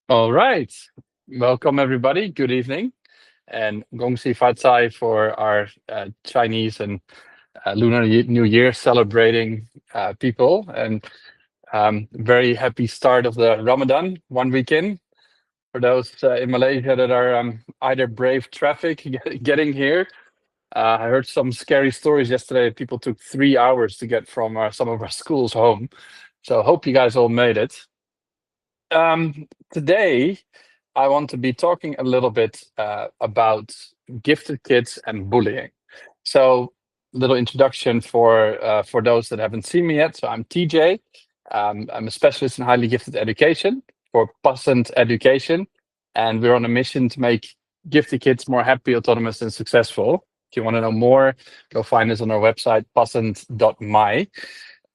All right. Welcome, everybody. Good evening. And Gong Xi Fa Cai for our Chinese and New Year celebrating people. And very happy start of the Ramadan, 1 week in. For those in Malaysia that are either brave traffic getting here. I heard some scary stories yesterday. People took 3 hours to get from some of our schools home. So hope you guys all made it. Today, I want to be talking a little bit about gifted kids and bullying. So, little introduction for those that haven't seen me yet. So, I'm TJ. I'm a specialist in highly gifted education for Passend Education, and we're on a mission to make gifted kids more happy, autonomous, and successful. If you want to know more, go find us on our website, passend.my.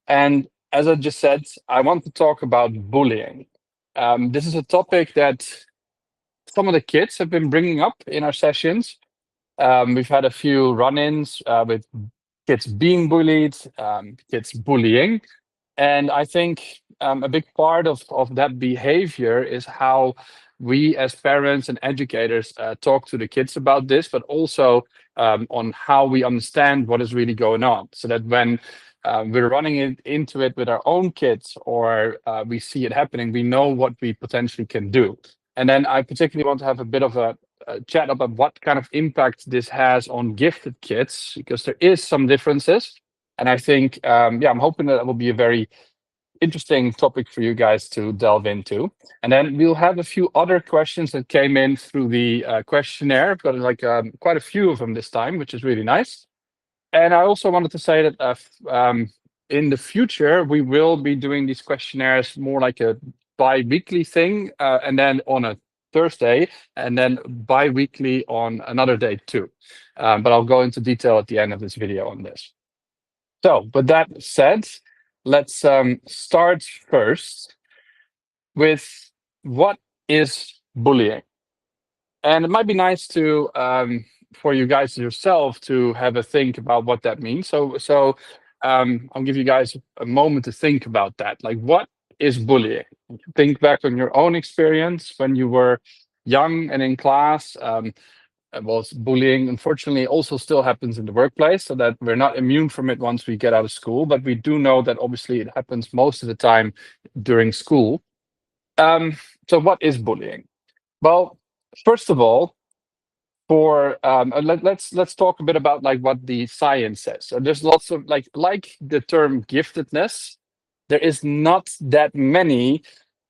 And as I just said, I want to talk about bullying. This is a topic that some of the kids have been bringing up in our sessions. We've had a few run-ins with kids being bullied, kids bullying, and I think a big part of that behavior is how we as parents and educators talk to the kids about this, but also on how we understand what is really going on, so that when we're running into it with our own kids or we see it happening, we know what we potentially can do. And then I particularly want to have a bit of a chat about what kind of impact this has on gifted kids, because there is some differences. And I think, I'm hoping that will be a very interesting topic for you guys to delve into. And then we'll have a few other questions that came in through the questionnaire. I've got like quite a few of them this time, which is really nice. And I also wanted to say that in the future, we will be doing these questionnaires more like a bi-weekly thing, and then on a Thursday, and then bi-weekly on another day too. But I'll go into detail at the end of this video on this. So with that said, let's start first with what is bullying. And it might be nice to for you guys yourself to have a think about what that means. So I'll give you guys a moment to think about that. Like, what is bullying? Think back on your own experience when you were young and in class. Well, bullying, unfortunately, also still happens in the workplace, so that we're not immune from it once we get out of school. But we do know that obviously it happens most of the time during school. So what is bullying? Well, first of all, for let's talk a bit about like what the science says. So there's lots of like the term giftedness. There is not that many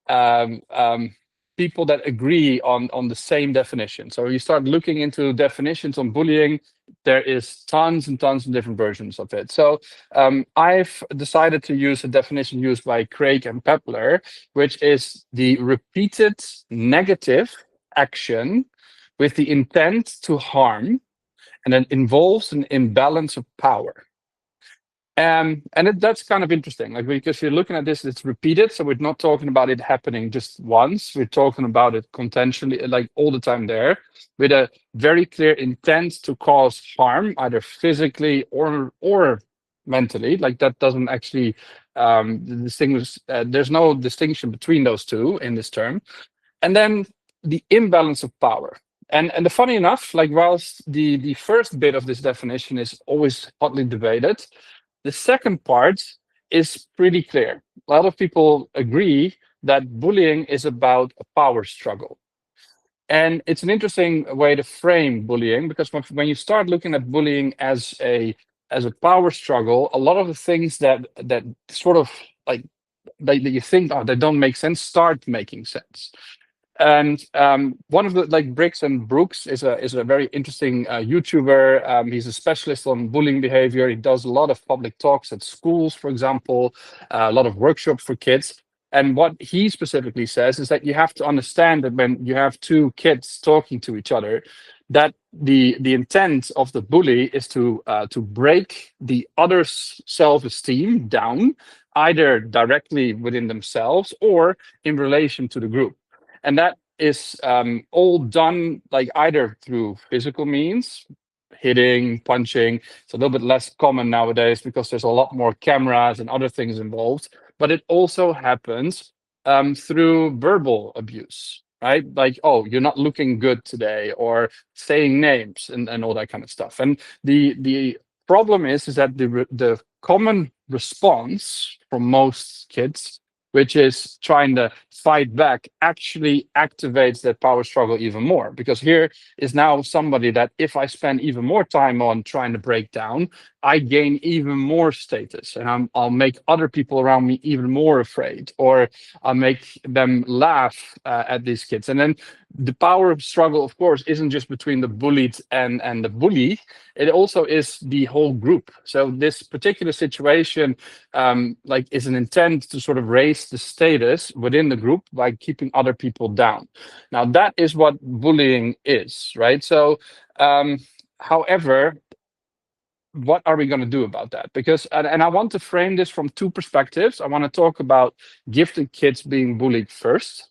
um, um, people that agree on the same definition. So you start looking into definitions on bullying. There is tons and tons of different versions of it. So I've decided to use a definition used by Craig and Pepler, which is the repeated negative action with the intent to harm, and it involves an imbalance of power. That's kind of interesting, like, because you're looking at this, it's repeated, so we're not talking about it happening just once. We're talking about it potentially, like, all the time there, with a very clear intent to cause harm, either physically or mentally. Like, that doesn't actually distinguish. There's no distinction between those two in this term. And then the imbalance of power. And the funny enough, like, whilst the first bit of this definition is always hotly debated, the second part is pretty clear. A lot of people agree that bullying is about a power struggle. And it's an interesting way to frame bullying, because when you start looking at bullying as a power struggle, a lot of the things that sort of like that you think, oh, they don't make sense, start making sense. And one of the, like, Briggs and Brooks is a very interesting YouTuber. He's a specialist on bullying behavior. He does a lot of public talks at schools, for example, a lot of workshops for kids. And what he specifically says is that you have to understand that when you have two kids talking to each other, that the intent of the bully is to break the other's self-esteem down, either directly within themselves or in relation to the group. And that is all done like either through physical means, hitting, punching. It's a little bit less common nowadays because there's a lot more cameras and other things involved. But it also happens through verbal abuse. right? Like, oh, you're not looking good today, or saying names and all that kind of stuff. And the problem is that the common response from most kids, which is trying to fight back, actually activates that power struggle even more. Because here is now somebody that if I spend even more time on trying to break down, I gain even more status, and I'll make other people around me even more afraid, or I'll make them laugh at these kids. And then the power of struggle, of course, isn't just between the bullied and the bully. It also is the whole group. So this particular situation, like, is an intent to sort of raise the status within the group by keeping other people down. Now, that is what bullying is, right? So, however, what are we going to do about that? Because, and I want to frame this from two perspectives. I want to talk about gifted kids being bullied first.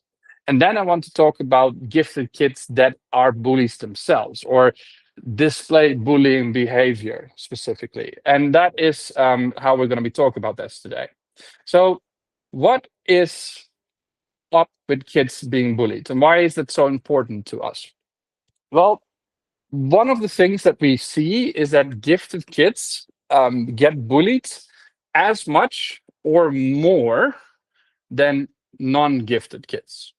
And then I want to talk about gifted kids that are bullies themselves, or display bullying behavior specifically. And that is how we're going to be talking about this today. So what is up with kids being bullied, and why is that so important to us? Well, one of the things that we see is that gifted kids get bullied as much or more than non-gifted kids.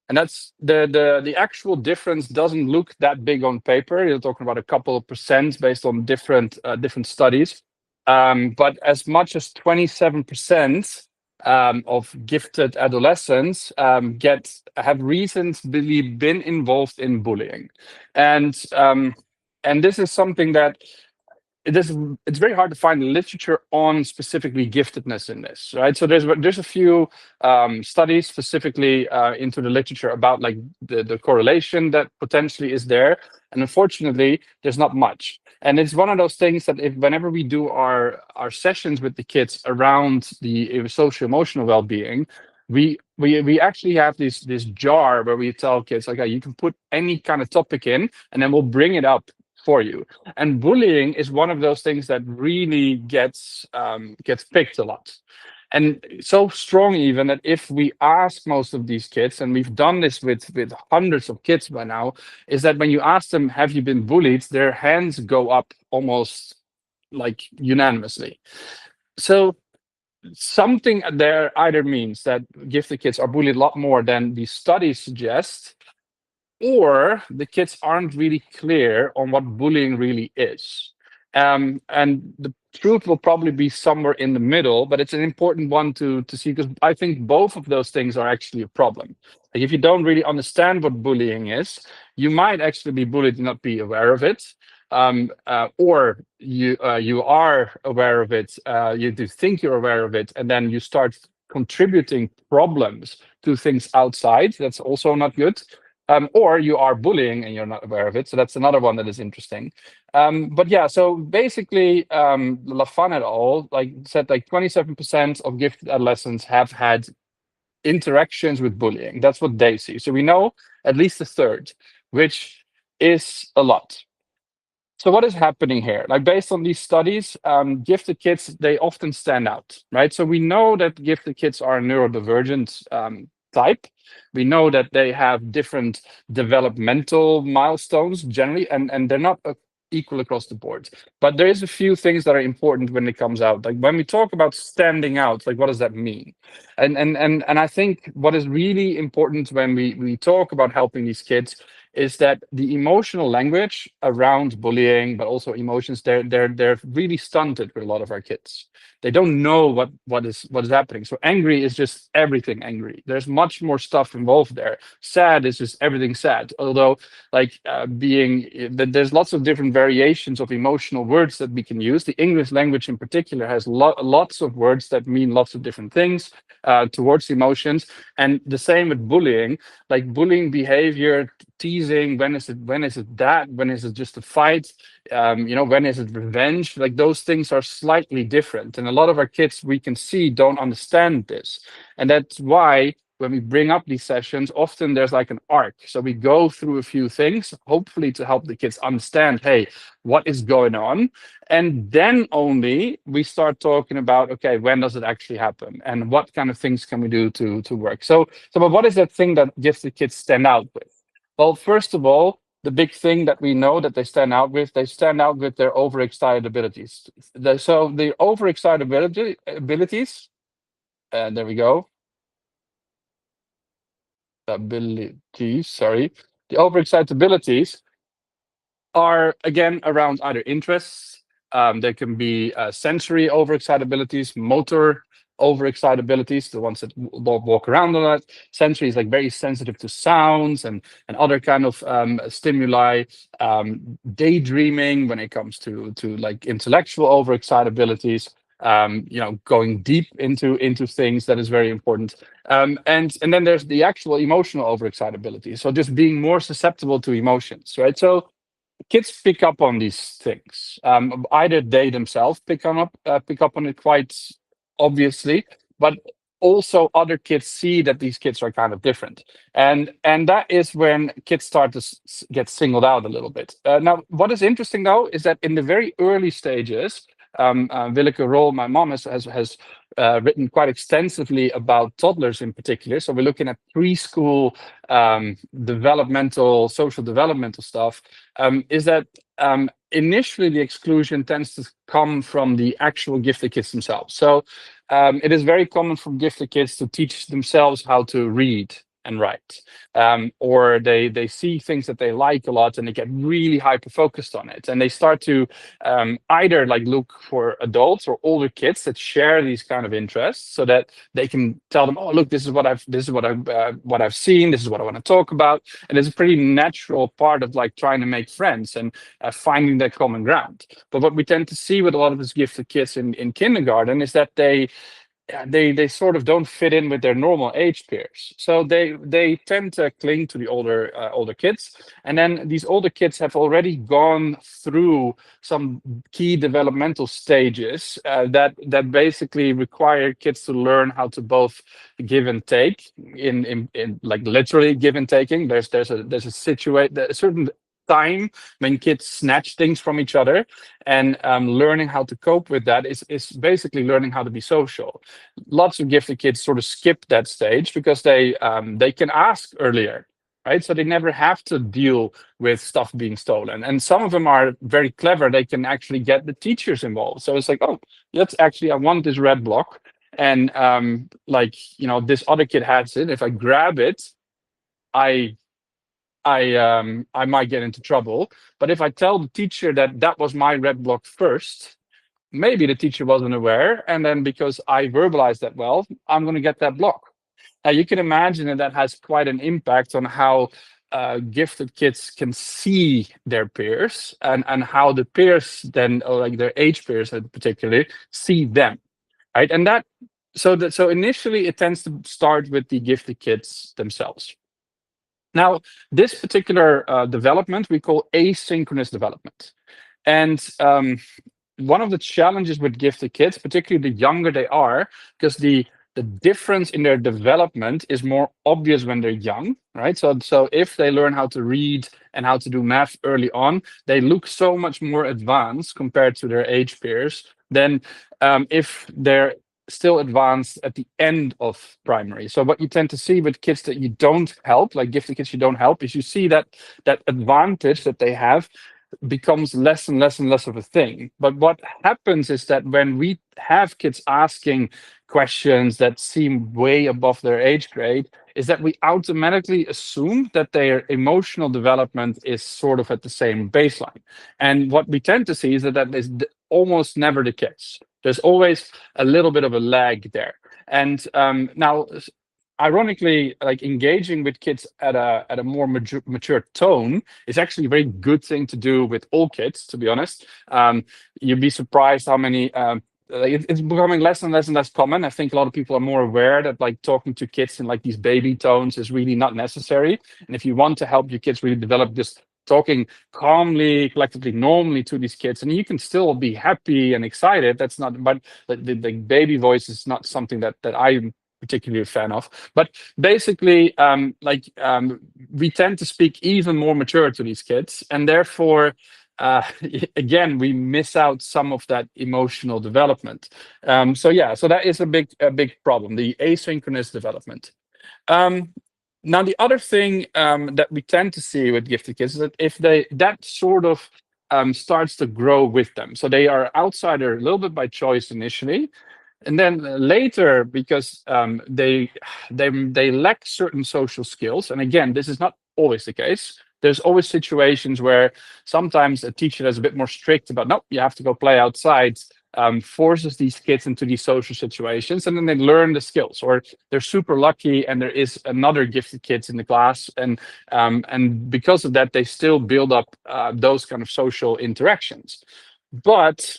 And that's the actual difference doesn't look that big on paper. You're talking about a couple of percent based on different studies. But as much as 27% of gifted adolescents have recently been involved in bullying, and this is something that it's very hard to find literature on specifically giftedness in this, right? So there's a few studies specifically into the literature about like the correlation that potentially is there, and unfortunately there's not much. And it's one of those things that whenever we do our sessions with the kids around the social emotional well-being, we actually have this jar where we tell kids like, you can put any kind of topic in, and then we'll bring it up for you. And bullying is one of those things that really gets picked a lot. And so strong even that if we ask most of these kids, and we've done this with hundreds of kids by now, is that when you ask them, have you been bullied, their hands go up almost like unanimously. So something there either means that gifted kids are bullied a lot more than the studies suggest, or the kids aren't really clear on what bullying really is. And the truth will probably be somewhere in the middle, but it's an important one to see, because I think both of those things are actually a problem. Like, if you don't really understand what bullying is, you might actually be bullied and not be aware of it. Or you are aware of it, you do think you're aware of it, and then you start contributing problems to things outside. That's also not good. Or you are bullying and you're not aware of it. So that's another one that is interesting. But yeah, so basically, Lafan et al. Like said, like 27% of gifted adolescents have had interactions with bullying. That's what they see. So we know at least a third, which is a lot. So what is happening here? Like, based on these studies, gifted kids, they often stand out, right? So we know that gifted kids are neurodivergent type. We know that they have different developmental milestones generally, and they're not equal across the board. But there is a few things that are important when it comes out. Like, when we talk about standing out, like, what does that mean? And I think what is really important when we talk about helping these kids is that the emotional language around bullying, but also emotions, they're really stunted with a lot of our kids. They don't know what is happening. So angry is just everything angry. There's much more stuff involved there. Sad is just everything sad. Although, like, there's lots of different variations of emotional words that we can use. The English language in particular has lots of words that mean lots of different things towards emotions. And the same with bullying. Like, bullying behavior, teasing, when is it that, when is it just a fight, when is it revenge? Like, those things are slightly different, and a lot of our kids, we can see, don't understand this. And that's why when we bring up these sessions, often there's like an arc. So we go through a few things, hopefully to help the kids understand, hey, what is going on? And then only we start talking about, okay, when does it actually happen? And what kind of things can we do to work? But what is that thing that gifted kids stand out with? Well, first of all, the big thing that we know that they stand out with their overexcited abilities. So the overexcited abilities, there we go, abilities, sorry. The overexcited abilities are, again, around either interests. There can be sensory overexcitabilities, motor overexcitabilities, the ones that walk around a lot. Sensory is like very sensitive to sounds and other kind of stimuli. Daydreaming when it comes to like intellectual overexcitabilities. Going deep into things, that is very important. And then there's the actual emotional overexcitability. So just being more susceptible to emotions, right? So kids pick up on these things. Either they themselves pick up on it quite obviously, but also other kids see that these kids are kind of different, and that is when kids start to get singled out a little bit. Now, what is interesting though is that in the very early stages, Willeke Roll, my mom, has written quite extensively about toddlers in particular. So we're looking at preschool social developmental stuff. Is that initially the exclusion tends to come from the actual gifted kids themselves. So it is very common for gifted kids to teach themselves how to read and write, or they see things that they like a lot and they get really hyper focused on it, and they start to either like look for adults or older kids that share these kind of interests, so that they can tell them, oh look, this is what I've seen, this is what I want to talk about. And it's a pretty natural part of like trying to make friends and finding that common ground. But what we tend to see with a lot of these gifted kids in kindergarten is that they sort of don't fit in with their normal age peers. So they tend to cling to the older kids. And then these older kids have already gone through some key developmental stages that basically require kids to learn how to both give and take, in like literally give and taking. There's a certain time when kids snatch things from each other, and learning how to cope with that is basically learning how to be social. Lots of gifted kids sort of skip that stage because they can ask earlier, right? So they never have to deal with stuff being stolen. And some of them are very clever. They can actually get the teachers involved. So it's like, oh, I want this red block, and this other kid has it. If I grab it, I might get into trouble. But if I tell the teacher that was my red block first, maybe the teacher wasn't aware, and then because I verbalized that well, I'm going to get that block. Now you can imagine that has quite an impact on how gifted kids can see their peers, and how the peers then, or like their age peers in particular, see them, right? And so initially it tends to start with the gifted kids themselves. Now, this particular development we call asynchronous development. And one of the challenges with gifted kids, particularly the younger they are, because the difference in their development is more obvious when they're young, right? So if they learn how to read and how to do math early on, they look so much more advanced compared to their age peers than if they're still advanced at the end of primary. So what you tend to see with kids that you don't help, like gifted kids you don't help, is you see that advantage that they have becomes less and less and less of a thing. But what happens is that when we have kids asking questions that seem way above their age grade, is that we automatically assume that their emotional development is sort of at the same baseline. And what we tend to see is that is almost never the case. There's always a little bit of a lag there. And now, ironically, like engaging with kids at a more mature tone is actually a very good thing to do with all kids, to be honest. You'd be surprised how many it's becoming less and less and less common. I think a lot of people are more aware that like talking to kids in like these baby tones is really not necessary. And if you want to help your kids really develop, just talking calmly, collectively, normally to these kids, and you can still be happy and excited. That's not, but the baby voice is not something that I particularly a fan of. But basically, we tend to speak even more mature to these kids, and therefore, again, we miss out some of that emotional development. So yeah, so that is a big problem, the asynchronous development. Um, Now, the other thing that we tend to see with gifted kids is that if that sort of starts to grow with them, so they are outsider a little bit by choice initially, and then later, because they lack certain social skills, and again, this is not always the case. There's always situations where sometimes a teacher is a bit more strict about, no, you have to go play outside, forces these kids into these social situations, and then they learn the skills, or they're super lucky and there is another gifted kids in the class, and because of that, they still build up those kind of social interactions. But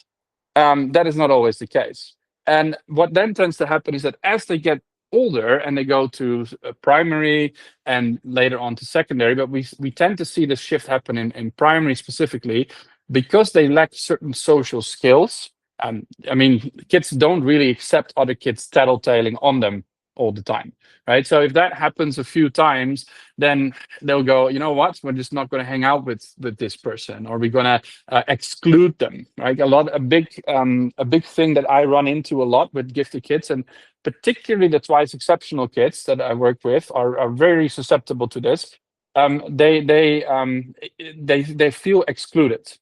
that is not always the case. And what then tends to happen is that as they get older and they go to primary and later on to secondary, but we tend to see this shift happen in primary specifically because they lack certain social skills. I mean, kids don't really accept other kids tattletaling on them all the time, right? So if that happens a few times, then they'll go, you know what, we're just not going to hang out with this person, or we're going to exclude them, right? A big thing that I run into a lot with gifted kids, and particularly the twice exceptional kids that I work with, are very susceptible to this. They feel excluded.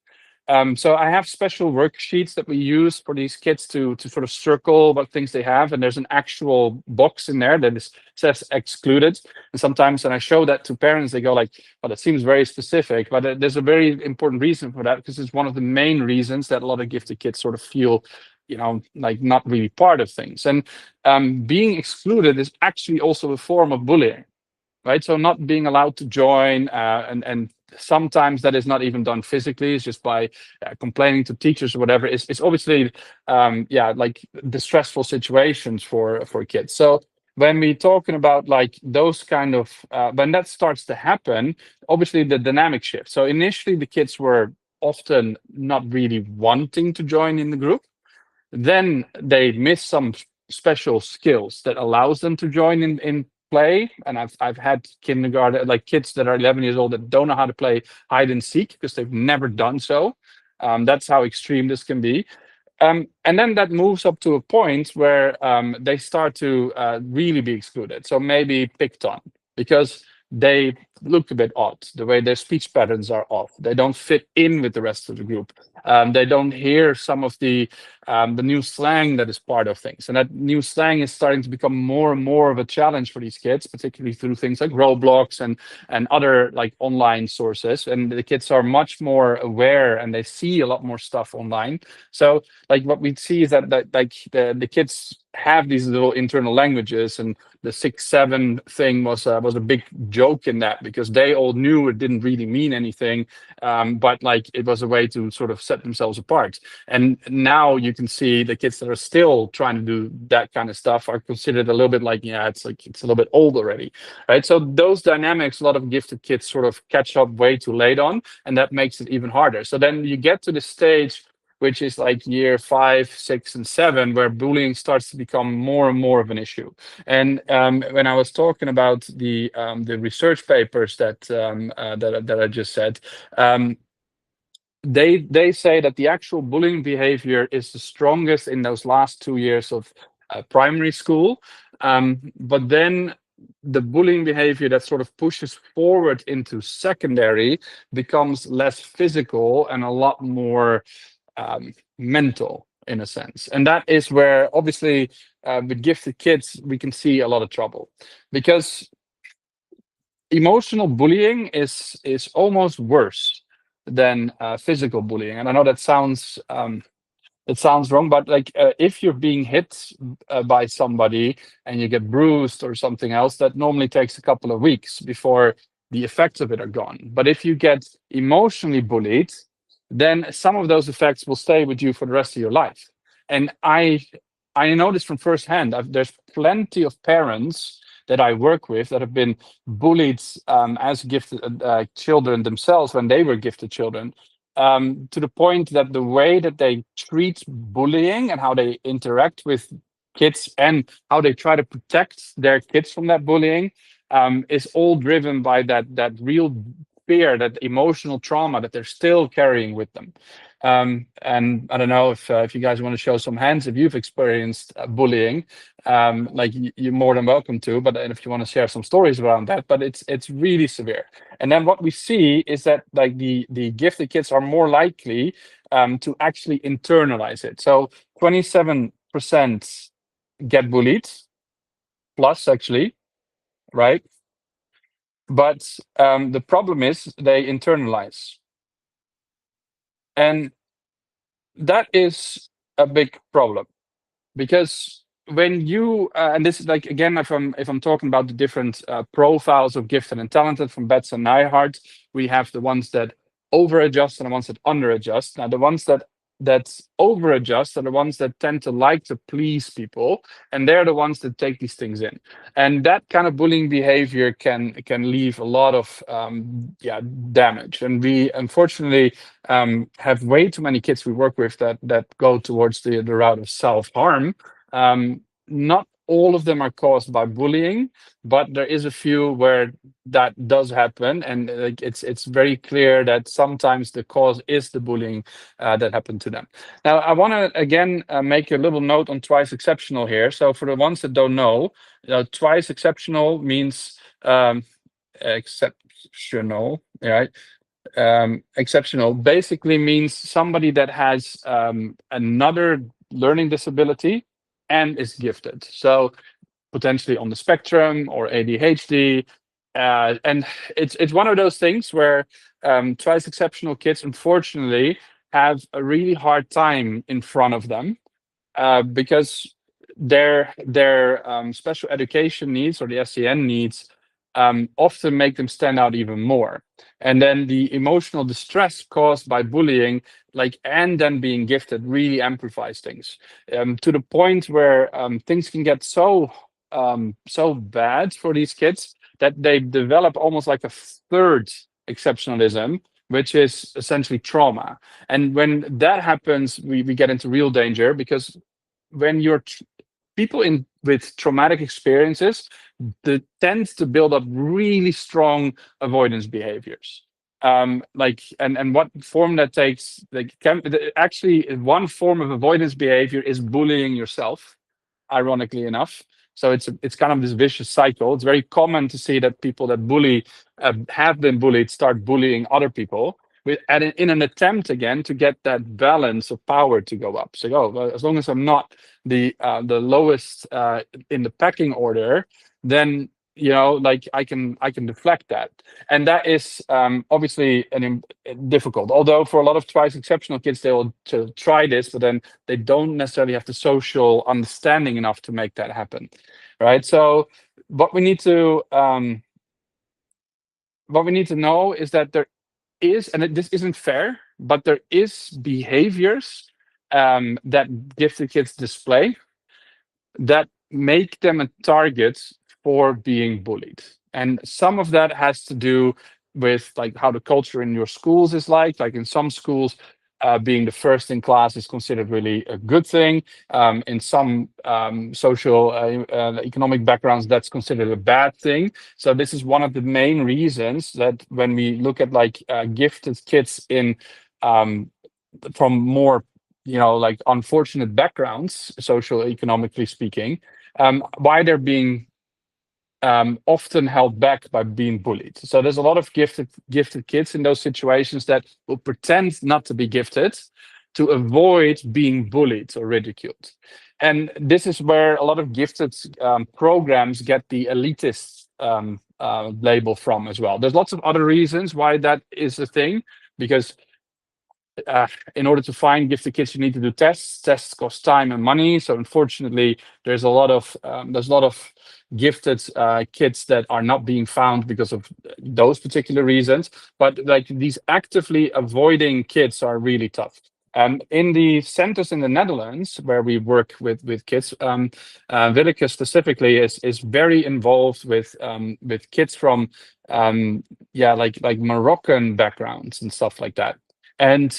So I have special worksheets that we use for these kids to sort of circle what things they have, and there's an actual box in there that says excluded. And sometimes when I show that to parents, they go like, "Oh, that seems very specific," but there's a very important reason for that, because it's one of the main reasons that a lot of gifted kids sort of feel, like not really part of things. And being excluded is actually also a form of bullying, right? So not being allowed to join, and sometimes that is not even done physically. It's just by complaining to teachers or whatever. It's obviously, like distressful situations for kids. So when we're talking about like those kind of, when that starts to happen, obviously the dynamic shifts. So initially the kids were often not really wanting to join in the group. Then they miss some special skills that allows them to join in play. And I've had kindergarten, like kids that are 11 years old that don't know how to play hide and seek because they've never done so. That's how extreme this can be. And then that moves up to a point where they start to really be excluded. So maybe picked on because they look a bit odd. The way their speech patterns are off. They don't fit in with the rest of the group. They don't hear some of the new slang that is part of things. And that new slang is starting to become more and more of a challenge for these kids, particularly through things like Roblox and other like online sources. And the kids are much more aware and they see a lot more stuff online. So like what we see is that like the kids have these little internal languages, and the 6-7 thing was a big joke in that, because they all knew it didn't really mean anything, but like it was a way to sort of set themselves apart. And now you can see the kids that are still trying to do that kind of stuff are considered a little bit like, it's a little bit old already, right? So those dynamics, a lot of gifted kids sort of catch up way too late on, and that makes it even harder. So then you get to the stage which is like year 5, 6, and 7, where bullying starts to become more and more of an issue. And when I was talking about the research papers that I just said, they say that the actual bullying behavior is the strongest in those last 2 years of primary school, but then the bullying behavior that sort of pushes forward into secondary becomes less physical and a lot more mental, in a sense. And that is where obviously with gifted kids we can see a lot of trouble, because emotional bullying is almost worse than physical bullying. And I know that sounds it sounds wrong, but like if you're being hit by somebody and you get bruised or something else, that normally takes a couple of weeks before the effects of it are gone. But if you get emotionally bullied, then some of those effects will stay with you for the rest of your life. And I know this from firsthand. There's plenty of parents that I work with that have been bullied as gifted children themselves when they were gifted children, to the point that the way that they treat bullying and how they interact with kids and how they try to protect their kids from that bullying is all driven by that real fear, that emotional trauma that they're still carrying with them. And I don't know if you guys want to show some hands if you've experienced bullying, like you're more than welcome to. But if you want to share some stories around that, but it's really severe. And then what we see is that like the gifted kids are more likely to actually internalize it. So 27% get bullied, plus actually, right? But the problem is they internalize. And that is a big problem because when you and this is like, again, if I'm talking about the different profiles of gifted and talented from Betts and Nyhart, we have the ones that over adjust and the ones that under adjust. Now the ones that over adjust are the ones that tend to like to please people, and they're the ones that take these things in. And that kind of bullying behavior can leave a lot of damage. And we unfortunately have way too many kids we work with that go towards the route of self-harm. Not all of them are caused by bullying, but there is a few where that does happen, and it's very clear that sometimes the cause is the bullying that happened to them. Now, I want to again make a little note on twice exceptional here. So for the ones that don't know, twice exceptional means exceptional, right? Exceptional basically means somebody that has another learning disability and is gifted. So potentially on the spectrum or ADHD. And it's one of those things where twice exceptional kids, unfortunately, have a really hard time in front of them because their special education needs, or the SEN needs, often make them stand out even more. And then the emotional distress caused by bullying, and then being gifted, really amplifies things to the point where things can get so bad for these kids that they develop almost like a third exceptionalism, which is essentially trauma. And when that happens, we get into real danger, because when you're people with traumatic experiences, they tend to build up really strong avoidance behaviors. And what form that takes, actually one form of avoidance behavior is bullying yourself, ironically enough. So it's kind of this vicious cycle. It's very common to see that people that bully have been bullied start bullying other people in an attempt again to get that balance of power to go up. So, well, as long as I'm not the lowest in the pecking order, then I can deflect that. And that is obviously difficult. Although for a lot of twice exceptional kids, they will try this, but then they don't necessarily have the social understanding enough to make that happen, right? So what we need to know is that there is, and this isn't fair, but there is behaviors that gifted kids display that make them a target for being bullied. And some of that has to do with how the culture in your schools is like in some schools, being the first in class is considered really a good thing. In some social economic backgrounds, that's considered a bad thing. So this is one of the main reasons that when we look at gifted kids in from more unfortunate backgrounds, social economically speaking, why they're being often held back by being bullied. So there's a lot of gifted kids in those situations that will pretend not to be gifted to avoid being bullied or ridiculed. And this is where a lot of gifted programs get the elitist label from as well. There's lots of other reasons why that is a thing, because in order to find gifted kids, you need to do tests. Tests cost time and money. So unfortunately, there's a lot of gifted kids that are not being found because of those particular reasons. But these actively avoiding kids are really tough. In the centers in the Netherlands where we work with kids, Willeke specifically is very involved with kids from Moroccan backgrounds and stuff like that. And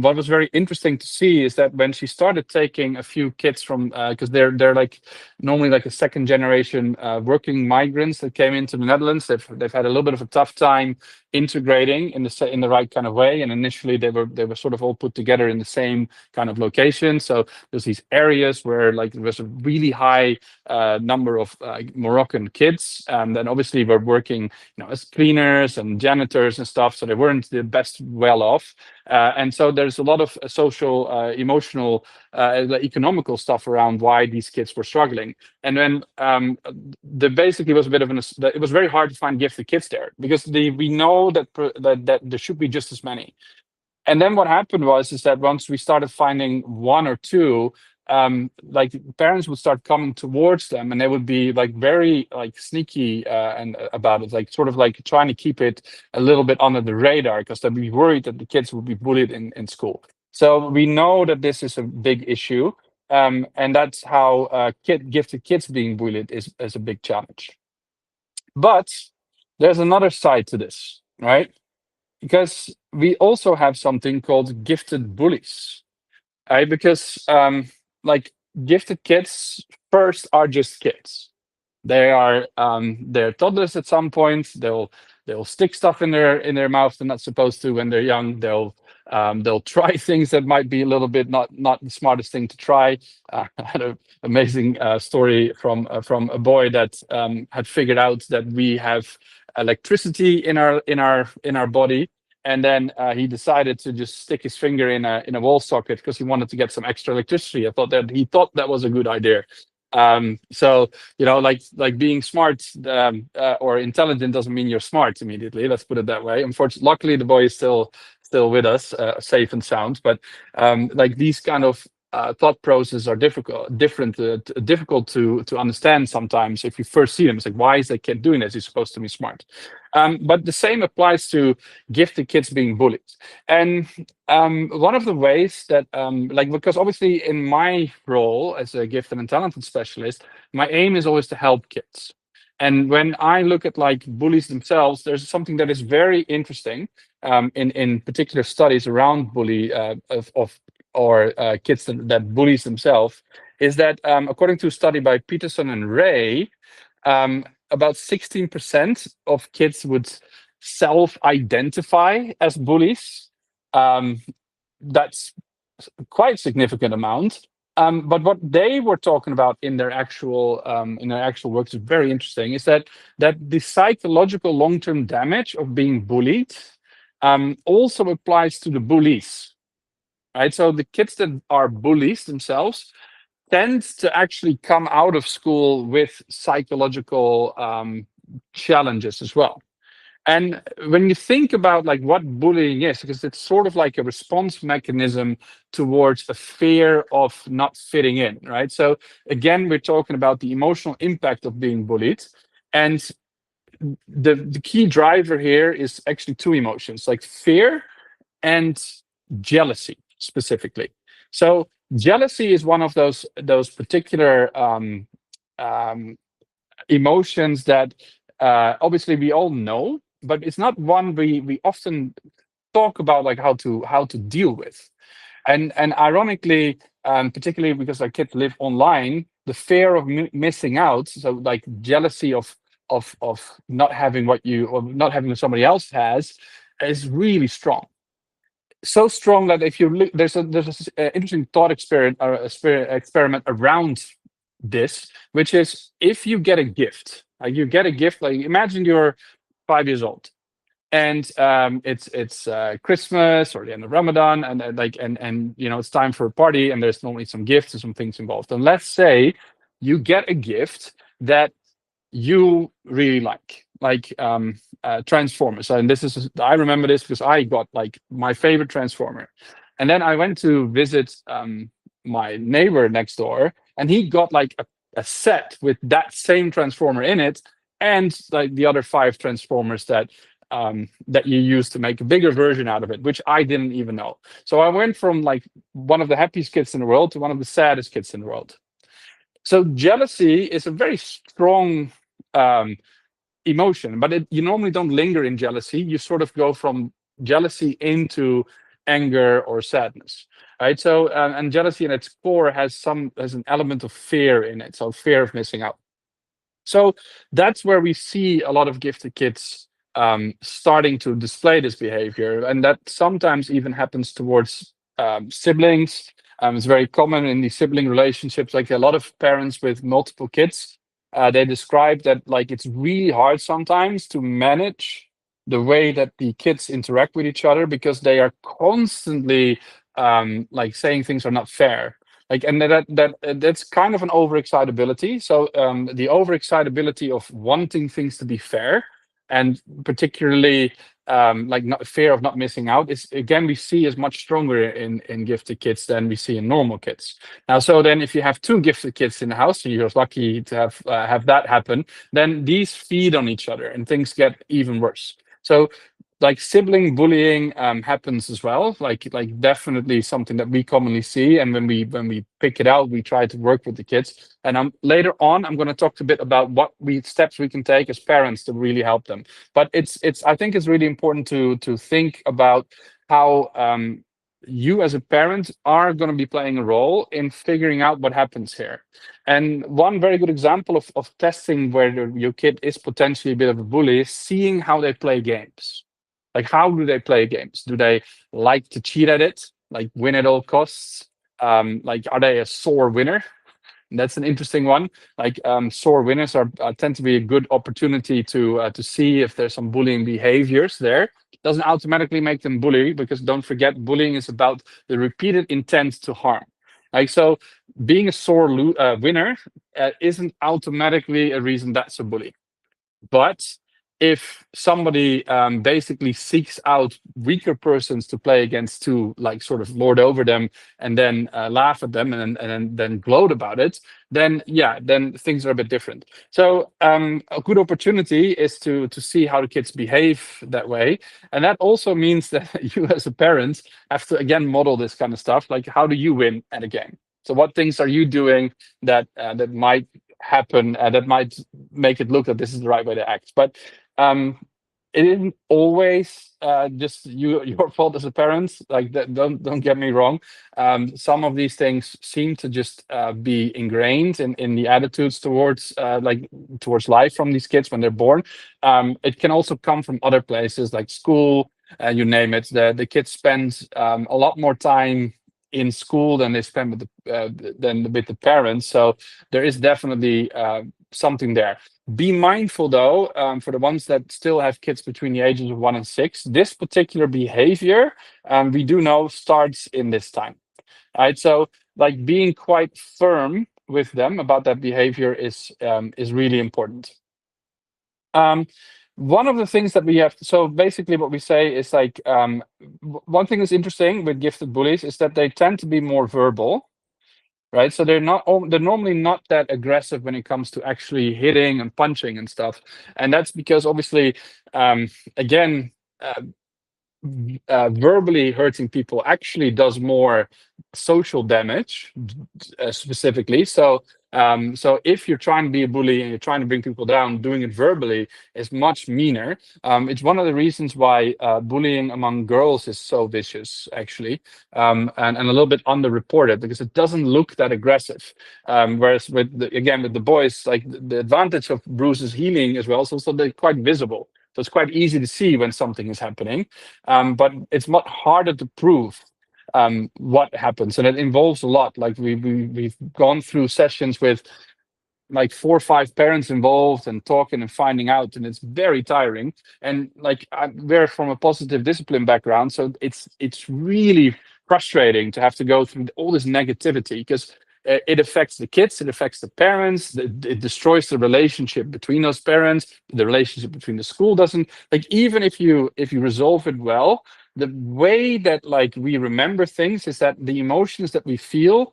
what was very interesting to see is that when she started taking a few kids from, because they're like normally like a second generation working migrants that came into the Netherlands. They've had a little bit of a tough time integrating in the right kind of way. And initially they were sort of all put together in the same kind of location. So there's these areas where like there was a really high number of Moroccan kids, and then obviously we're working, as cleaners and janitors and stuff. So they weren't the best well off. And so there's a lot of social, emotional, economical stuff around why these kids were struggling. And then there basically was a bit of it was very hard to find gifted kids there, because we know that there should be just as many. And then what happened is that once we started finding one or two, like parents would start coming towards them, and they would be like very like sneaky and about it, like sort of like trying to keep it a little bit under the radar, because they'd be worried that the kids would be bullied in school. So we know that this is a big issue, and that's how gifted kids being bullied is a big challenge. But there's another side to this, right? Because we also have something called gifted bullies, right? Because like gifted kids first are just kids. They're toddlers at some point. They'll stick stuff in their mouth they're not supposed to when they're young. They'll try things that might be a little bit not the smartest thing to try. I had an amazing story from a boy that had figured out that we have electricity in our body, and then he decided to just stick his finger in a wall socket because he wanted to get some extra electricity. He thought that was a good idea. So like being smart or intelligent doesn't mean you're smart immediately. Let's put it that way. Unfortunately, luckily the boy is still with us, safe and sound. But like these kind of thought processes are difficult to understand sometimes. If you first see them, it's like, why is that kid doing this? He's supposed to be smart. But the same applies to gifted kids being bullied. And one of the ways that, because obviously in my role as a gifted and talented specialist, my aim is always to help kids. And when I look at like bullies themselves, there's something that is very interesting in particular studies around bully or kids that bullies themselves, is that according to a study by Peterson and Ray, about 16% of kids would self-identify as bullies. That's quite a significant amount. But what they were talking about in their actual work is very interesting. Is that the psychological long-term damage of being bullied also applies to the bullies, right? So the kids that are bullies themselves tend to actually come out of school with psychological challenges as well. And when you think about like what bullying is, because it's sort of like a response mechanism towards a fear of not fitting in, right? So again, we're talking about the emotional impact of being bullied. And the key driver here is actually two emotions, like fear and jealousy specifically. So jealousy is one of those particular emotions that obviously we all know, but it's not one we often talk about, like how to deal with. And ironically, particularly because our kids live online, the fear of missing out, so like jealousy of not having what not having what somebody else has, is really strong. So strong that if you look, there's an interesting thought experiment around this, which is if you get a gift, like imagine you're 5 years old, and it's Christmas or the end of Ramadan, and it's time for a party, and there's normally some gifts and some things involved. And let's say you get a gift that you really like Transformers. And I remember this because I got like my favorite Transformer. And then I went to visit my neighbor next door, and he got like a set with that same Transformer in it, and like the other 5 Transformers that you use to make a bigger version out of it, which I didn't even know. So I went from like one of the happiest kids in the world to one of the saddest kids in the world. So jealousy is a very strong emotion, but you normally don't linger in jealousy. You sort of go from jealousy into anger or sadness, right? So and jealousy in its core has an element of fear in it, so fear of missing out. So that's where we see a lot of gifted kids starting to display this behavior, and that sometimes even happens towards siblings. It's very common in these sibling relationships. Like a lot of parents with multiple kids, they describe that like it's really hard sometimes to manage the way that the kids interact with each other because they are constantly like saying things are not fair, like, and that's kind of an overexcitability. So the overexcitability of wanting things to be fair, and particularly like not, fear of not missing out, is again we see is much stronger in gifted kids than we see in normal kids. Now, so then if you have two gifted kids in the house, and you're lucky to have that happen, then these feed on each other and things get even worse. So like sibling bullying happens as well, like definitely something that we commonly see, and when we pick it out, we try to work with the kids. And later on I'm going to talk a bit about what steps we can take as parents to really help them. But it's I think it's really important to think about how you as a parent are going to be playing a role in figuring out what happens here. And one very good example of testing where your kid is potentially a bit of a bully is seeing how they play games. Like, how do they play games? Do they like to cheat at it, like win at all costs? Like, are they a sore winner? That's an interesting one. Like sore winners are tend to be a good opportunity to see if there's some bullying behaviors there. Doesn't automatically make them bully, because don't forget, bullying is about the repeated intent to harm. Like, so, being a sore winner isn't automatically a reason that's a bully. But if somebody basically seeks out weaker persons to play against, to like sort of lord over them, and then laugh at them, and then gloat about it, then yeah, then things are a bit different. So a good opportunity is to see how the kids behave that way, and that also means that you as a parent have to again model this kind of stuff. Like, how do you win at a game? So what things are you doing that might happen, that might make it look that this is the right way to act? But it isn't always just your fault as a parent. Like that, don't get me wrong. Some of these things seem to just be ingrained in the attitudes towards towards life from these kids when they're born. It can also come from other places like school, you name it. The kids spend a lot more time in school than they spend with the parents. So there is definitely something there. Be mindful though, for the ones that still have kids between the ages of 1 and 6, this particular behavior, we do know, starts in this time. Right? So like being quite firm with them about that behavior is really important. One of the things that we have, so basically what we say is like, one thing that's interesting with gifted bullies is that they tend to be more verbal, right? So they're normally not that aggressive when it comes to actually hitting and punching and stuff. And that's because obviously, again, verbally hurting people actually does more social damage, specifically. So if you're trying to be a bully and you're trying to bring people down, doing it verbally is much meaner. It's one of the reasons why bullying among girls is so vicious, actually, and a little bit underreported, because it doesn't look that aggressive. Whereas again, with the boys, like the advantage of bruises healing as well is also they're quite visible. So it's quite easy to see when something is happening, but it's much harder to prove what happens, and it involves a lot. Like we've gone through sessions with like 4 or 5 parents involved and talking and finding out, and it's very tiring. And like we're from a positive discipline background, so it's really frustrating to have to go through all this negativity, because it affects the kids, it affects the parents, it destroys the relationship between those parents, the relationship between the school doesn't, like, even if you resolve it well, the way that like we remember things is that the emotions that we feel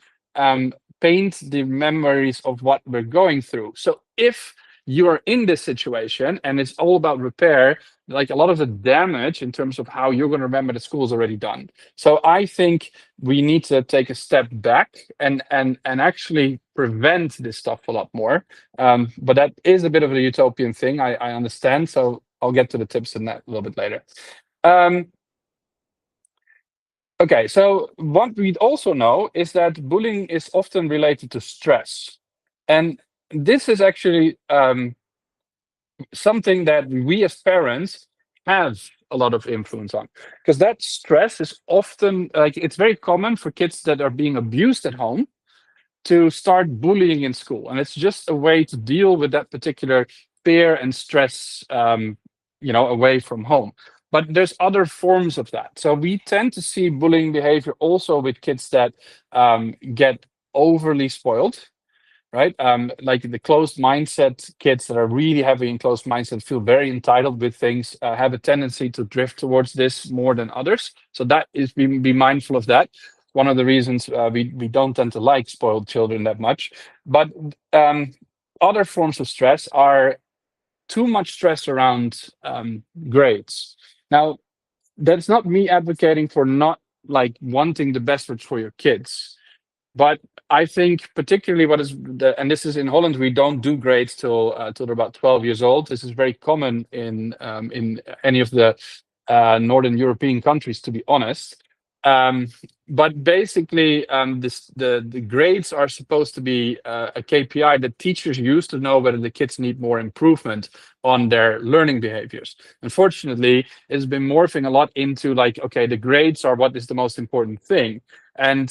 paint the memories of what we're going through. So if you are in this situation and it's all about repair, like a lot of the damage in terms of how you're going to remember the school is already done. So I think we need to take a step back and actually prevent this stuff a lot more. But that is a bit of a utopian thing, I understand. So I'll get to the tips in that a little bit later. Um, Okay, so what we also know is that bullying is often related to stress. And this is actually something that we as parents have a lot of influence on, because that stress is often like it's very common for kids that are being abused at home to start bullying in school, and it's just a way to deal with that particular fear and stress, away from home. But there's other forms of that. So we tend to see bullying behavior also with kids that get overly spoiled, right? Like the closed mindset kids that are really heavy in closed mindset feel very entitled with things, have a tendency to drift towards this more than others. So that is be mindful of that. One of the reasons we don't tend to like spoiled children that much. But other forms of stress are too much stress around grades. Now, that's not me advocating for not like wanting the best for your kids, but I think particularly what is and this is in Holland, we don't do grades till they're about 12 years old. This is very common in any of the Northern European countries, to be honest. Um, but basically, the grades are supposed to be a KPI that teachers use to know whether the kids need more improvement on their learning behaviors. Unfortunately, it's been morphing a lot into like, okay, the grades are what is the most important thing. And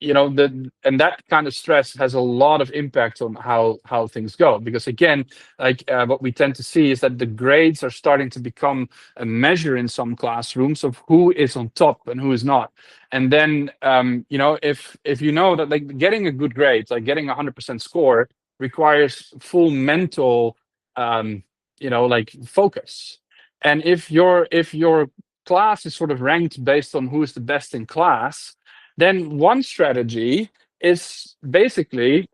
that kind of stress has a lot of impact on how things go, because again, like what we tend to see is that the grades are starting to become a measure in some classrooms of who is on top and who is not. And then if you know that like getting a good grade, like getting 100% score, requires full mental like focus. And if your class is sort of ranked based on who is the best in class, then one strategy is basically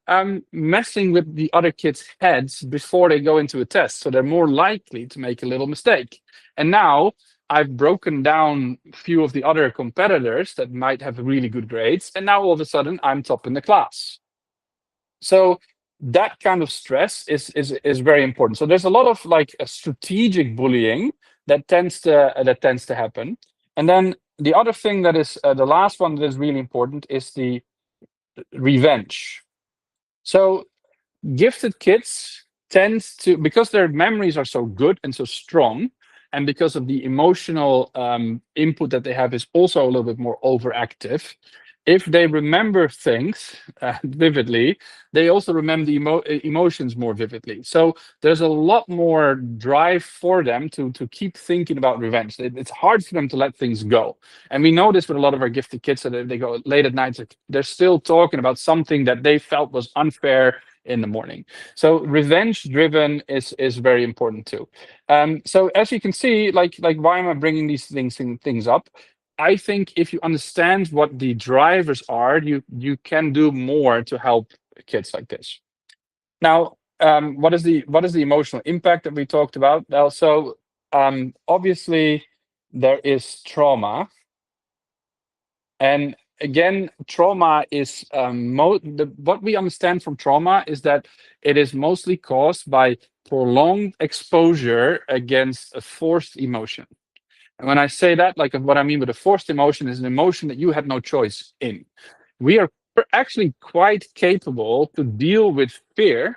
messing with the other kids' heads before they go into a test. So they're more likely to make a little mistake. And now I've broken down a few of the other competitors that might have really good grades. And now all of a sudden I'm top in the class. So that kind of stress is very important. So there's a lot of like a strategic bullying that tends to happen. And then the other thing that is the last one that is really important is the revenge. So gifted kids tend to, because their memories are so good and so strong, and because of the emotional input that they have is also a little bit more overactive. If they remember things vividly, they also remember the emotions more vividly. So there's a lot more drive for them to keep thinking about revenge. It's hard for them to let things go. And we know this with a lot of our gifted kids, that they go late at night, they're still talking about something that they felt was unfair in the morning. So revenge driven is very important too. So as you can see, like why am I bringing these things up? I think if you understand what the drivers are, you can do more to help kids like this. Now, what is the emotional impact that we talked about? Also, obviously there is trauma. And again, trauma is what we understand from trauma is that it is mostly caused by prolonged exposure against a forced emotion. And when I say that, like what I mean with a forced emotion is an emotion that you had no choice in. We are actually quite capable to deal with fear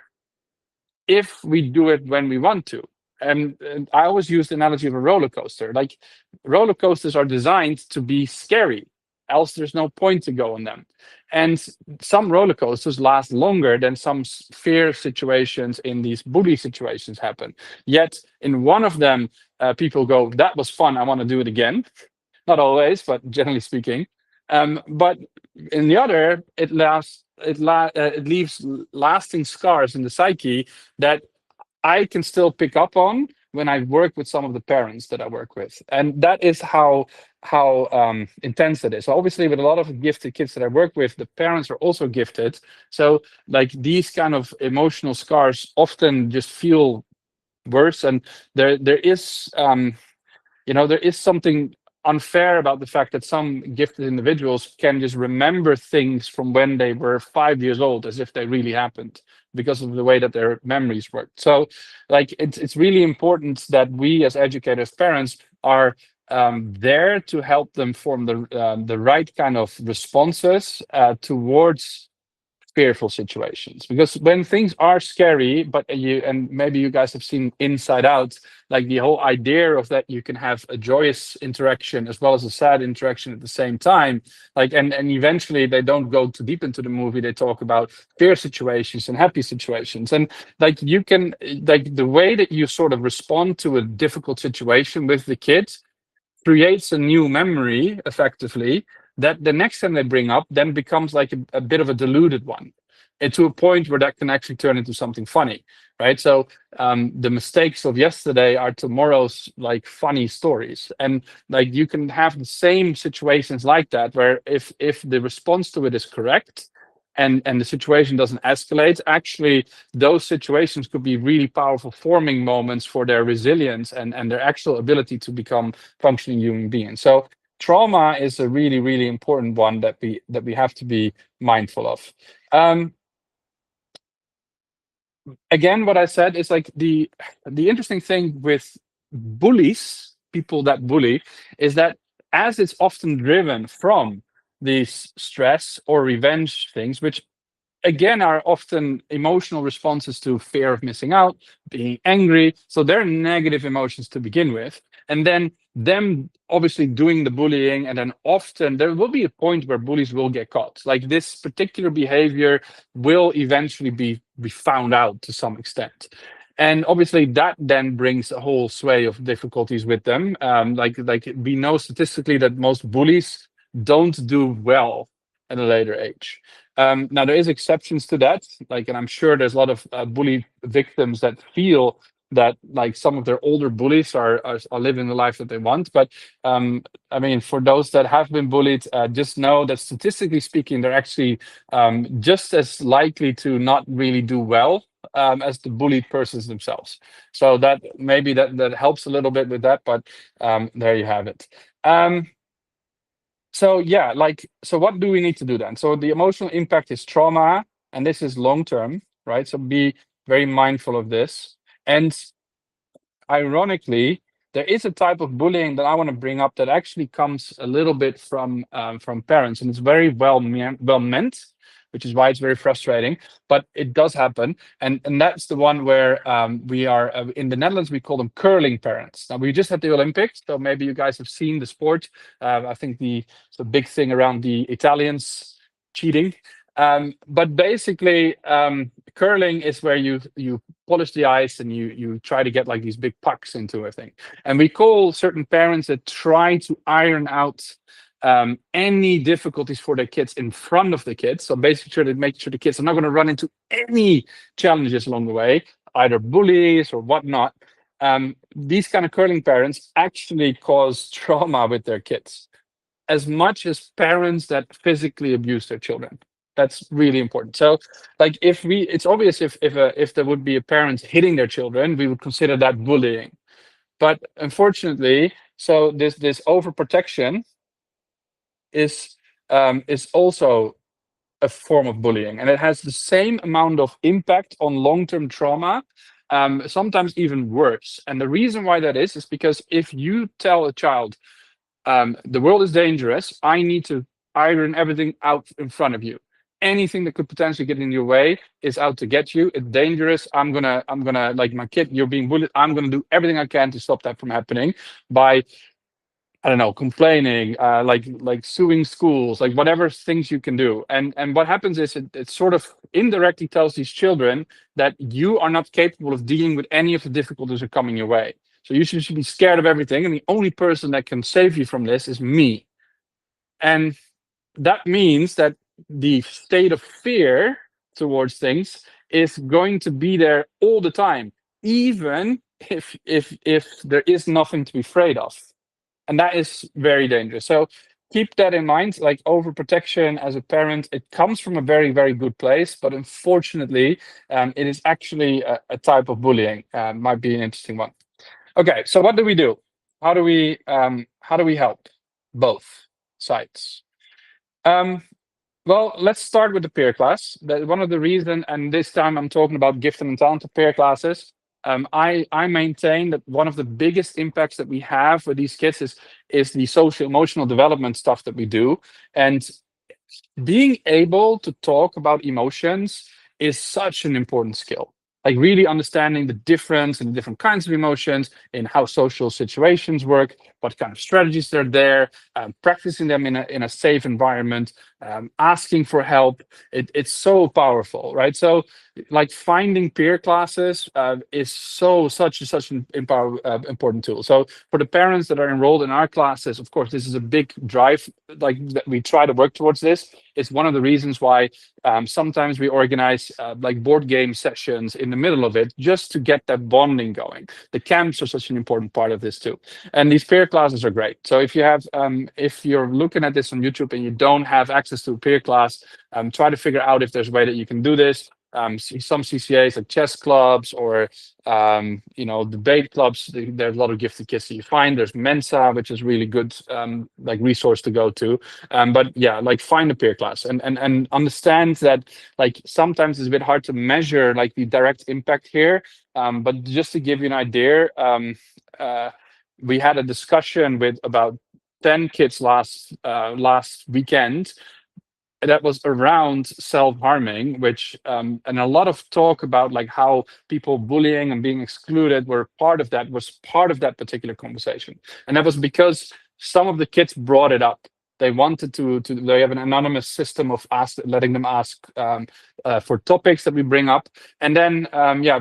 if we do it when we want to. And I always use the analogy of a roller coaster. Like roller coasters are designed to be scary, else there's no point to go on them. And some roller coasters last longer than some fear situations in these bully situations happen. Yet in one of them, people go, "That was fun. I want to do it again." Not always, but generally speaking. But in the other, it leaves lasting scars in the psyche that I can still pick up on when I work with some of the parents that I work with, and that is how intense it is. So obviously, with a lot of gifted kids that I work with, the parents are also gifted. So like these kind of emotional scars often just feel worse, and there is something unfair about the fact that some gifted individuals can just remember things from when they were 5 years old as if they really happened because of the way that their memories work. So like it's really important that we as educators, parents, are there to help them form the right kind of responses towards fearful situations. Because when things are scary, but and maybe you guys have seen Inside Out, like the whole idea of that you can have a joyous interaction as well as a sad interaction at the same time, like and eventually they don't go too deep into the movie, they talk about fear situations and happy situations. And like you can, like the way that you sort of respond to a difficult situation with the kids creates a new memory effectively that the next time they bring up then becomes like a bit of a diluted one, and to a point where that can actually turn into something funny, right? So the mistakes of yesterday are tomorrow's like funny stories. And like you can have the same situations like that where if the response to it is correct and the situation doesn't escalate, actually those situations could be really powerful forming moments for their resilience and their actual ability to become functioning human beings. So trauma is a really, really important one that we have to be mindful of. Again, what I said is like the interesting thing with bullies, people that bully, is that as it's often driven from these stress or revenge things, which again are often emotional responses to fear of missing out, being angry. So they're negative emotions to begin with. And then them obviously doing the bullying, and then often there will be a point where bullies will get caught. Like this particular behavior will eventually be found out to some extent. And obviously that then brings a whole sway of difficulties with them. Like we know statistically that most bullies don't do well at a later age. Now there is exceptions to that, like, and I'm sure there's a lot of bully victims that feel that like some of their older bullies are living the life that they want. But I mean, for those that have been bullied, just know that statistically speaking, they're actually just as likely to not really do well as the bullied persons themselves. So that maybe that helps a little bit with that. But there you have it. So yeah, like, so what do we need to do then? So the emotional impact is trauma, and this is long term, right? So be very mindful of this. And ironically, there is a type of bullying that I want to bring up that actually comes a little bit from parents, and it's very well meant, which is why it's very frustrating. But it does happen, and that's the one where we are in the Netherlands. We call them curling parents. Now we just had the Olympics, so maybe you guys have seen the sport. I think the big thing around the Italians cheating. But basically, curling is where you polish the ice and you try to get like these big pucks into a thing. And we call certain parents that try to iron out any difficulties for their kids in front of the kids. So basically, try to make sure the kids are not going to run into any challenges along the way, either bullies or whatnot. These kind of curling parents actually cause trauma with their kids as much as parents that physically abuse their children. That's really important. So, like, it's obvious if there would be a parent hitting their children, we would consider that bullying. But unfortunately, so this overprotection is also a form of bullying, and it has the same amount of impact on long-term trauma, sometimes even worse. And the reason why that is because if you tell a child, the world is dangerous, I need to iron everything out in front of you. Anything that could potentially get in your way is out to get you. It's dangerous. I'm gonna like, my kid, you're being bullied. I'm gonna do everything I can to stop that from happening by, I don't know, complaining, like suing schools, like whatever things you can do. And what happens is it sort of indirectly tells these children that you are not capable of dealing with any of the difficulties that are coming your way. So you should be scared of everything, and the only person that can save you from this is me. And that means that the state of fear towards things is going to be there all the time, even if there is nothing to be afraid of. And that is very dangerous. So keep that in mind. Like, overprotection as a parent, it comes from a very, very good place, but unfortunately, it is actually a type of bullying. Might be an interesting one. Okay, so what do we do? How do we help both sides? Well, let's start with the peer class. That one of the reason, and this time I'm talking about gifted and talented peer classes. I maintain that one of the biggest impacts that we have with these kids is the social emotional development stuff that we do. And being able to talk about emotions is such an important skill. Like really understanding the difference and the different kinds of emotions in how social situations work, what kind of strategies are there, practicing them in a safe environment, asking for help. It's so powerful, right? So, like finding peer classes is such an important tool. So for the parents that are enrolled in our classes, of course, this is a big drive. Like that we try to work towards this. It's one of the reasons why sometimes we organize like board game sessions in the middle of it just to get that bonding going. The camps are such an important part of this too, and these peer classes are great. So if you're looking at this on YouTube and you don't have access to a peer class, try to figure out if there's a way that you can do this. Some CCAs like chess clubs or debate clubs. There's a lot of gifted kids that you find. There's Mensa, which is really good like resource to go to. But yeah, like find a peer class and understand that like sometimes it's a bit hard to measure like the direct impact here. But just to give you an idea, we had a discussion with about 10 kids last weekend that was around self-harming, which and a lot of talk about like how people bullying and being excluded was part of that particular conversation. And that was because some of the kids brought it up. They wanted to they have an anonymous system of letting them ask for topics that we bring up. And then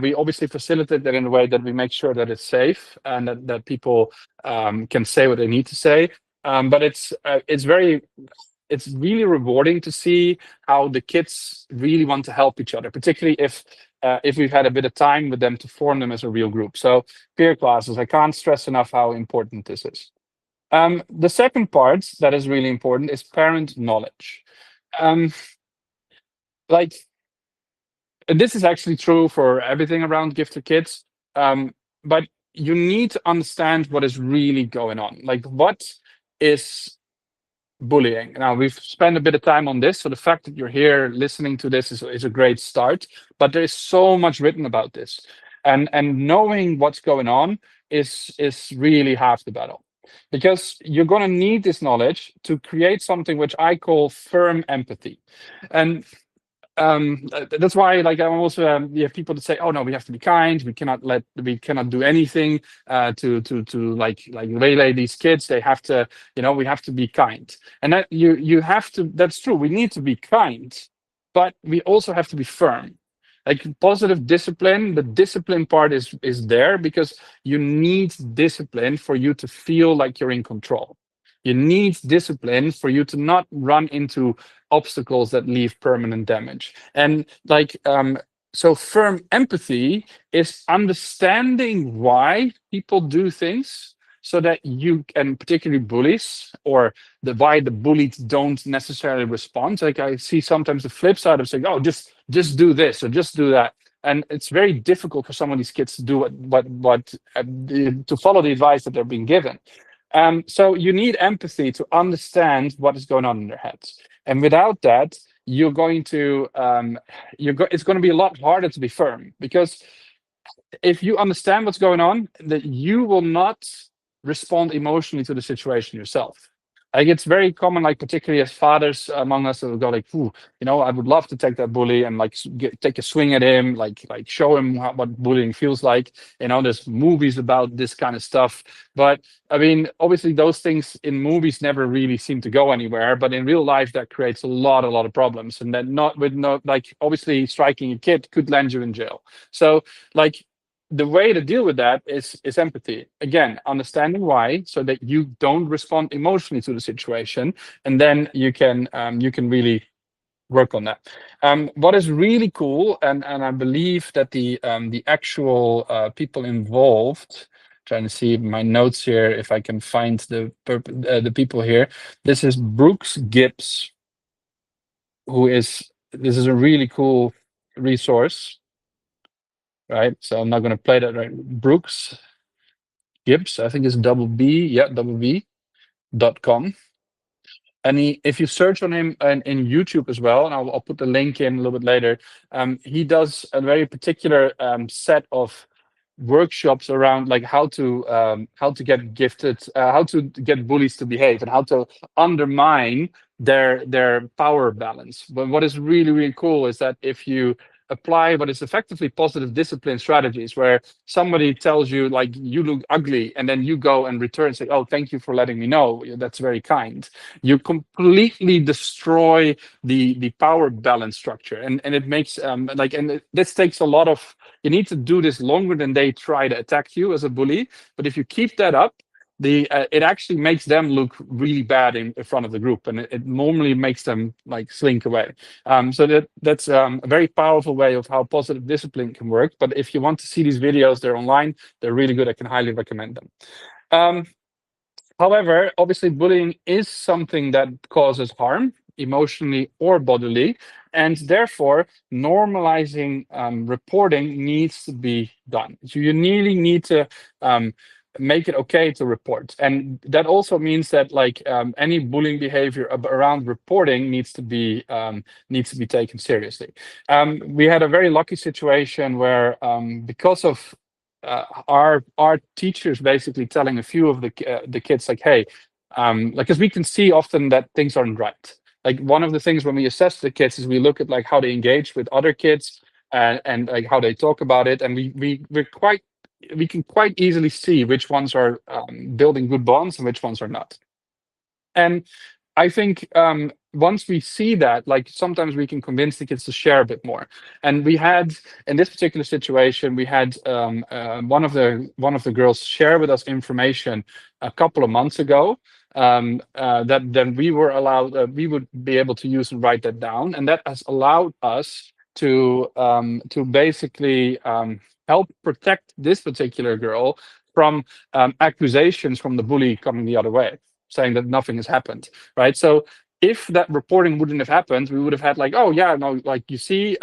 we obviously facilitate that in a way that we make sure that it's safe and that people can say what they need to say. But it's really rewarding to see how the kids really want to help each other, particularly if we've had a bit of time with them to form them as a real group. So peer classes, I can't stress enough how important this is. The second part that is really important is parent knowledge. Um, like this is actually true for everything around gifted kids, but you need to understand what is really going on. Like what is bullying. Now, we've spent a bit of time on this, so the fact that you're here listening to this is a great start, but there is so much written about this. And knowing what's going on is really half the battle. Because you're going to need this knowledge to create something which I call firm empathy. And that's why like I'm also you have people that say, oh no, we have to be kind, we cannot do anything to like waylay these kids. They have to, we have to be kind. And that you have to, that's true, we need to be kind, but we also have to be firm. Like positive discipline, the discipline part is there because you need discipline for you to feel like you're in control. You need discipline for you to not run into obstacles that leave permanent damage. And like, so firm empathy is understanding why people do things so that you, and particularly bullies, or why the bullied don't necessarily respond. Like I see sometimes the flip side of saying, oh, just do this or just do that. And it's very difficult for some of these kids to do to follow the advice that they're being given. So you need empathy to understand what is going on in their heads. And without that, you're going to it's going to be a lot harder to be firm, because if you understand what's going on, that you will not respond emotionally to the situation yourself. Like it's very common, like particularly as fathers among us, that will go like, "Ooh, I would love to take that bully and like take a swing at him, like show him what bullying feels like." There's movies about this kind of stuff, but I mean, obviously those things in movies never really seem to go anywhere. But in real life, that creates a lot of problems, and then like obviously striking a kid could land you in jail. So like the way to deal with that is empathy. Again, understanding why, so that you don't respond emotionally to the situation, and then you can really work on that. What is really cool, and I believe that the actual people involved. Trying to see my notes here if I can find the people here. This is Brooks Gibbs, this is a really cool resource. Right, so I'm not going to play that right. Brooks Gibbs, I think it's double B.com. And if you search on him in YouTube as well, and I'll put the link in a little bit later, he does a very particular set of workshops around like how to get gifted, how to get bullies to behave, and how to undermine their power balance. But what is really, really cool is that if you apply what is effectively positive discipline strategies, where somebody tells you like you look ugly, and then you go and return and say, oh, thank you for letting me know, that's very kind, you completely destroy the power balance structure. And it makes this takes a lot of, you need to do this longer than they try to attack you as a bully. But if you keep that up, it actually makes them look really bad in front of the group, and it normally makes them like slink away. So that's a very powerful way of how positive discipline can work. But if you want to see these videos, they're online, they're really good, I can highly recommend them. However, obviously bullying is something that causes harm, emotionally or bodily, and therefore normalizing reporting needs to be done. So you really need to make it okay to report. And that also means that like any bullying behavior around reporting needs to be taken seriously. We had a very lucky situation where because of our teachers basically telling a few of the kids like, hey, like, because we can see often that things aren't right. Like one of the things when we assess the kids is we look at like how they engage with other kids and like how they talk about it, and we can quite easily see which ones are building good bonds and which ones are not. And I think once we see that, like sometimes we can convince the kids to share a bit more. And we had, in this particular situation, we had one of the girls share with us information a couple of months ago that then we were allowed, we would be able to use and write that down, and that has allowed us to basically help protect this particular girl from accusations from the bully coming the other way, saying that nothing has happened, right? So if that reporting wouldn't have happened, we would have had like, oh yeah, no, like you see,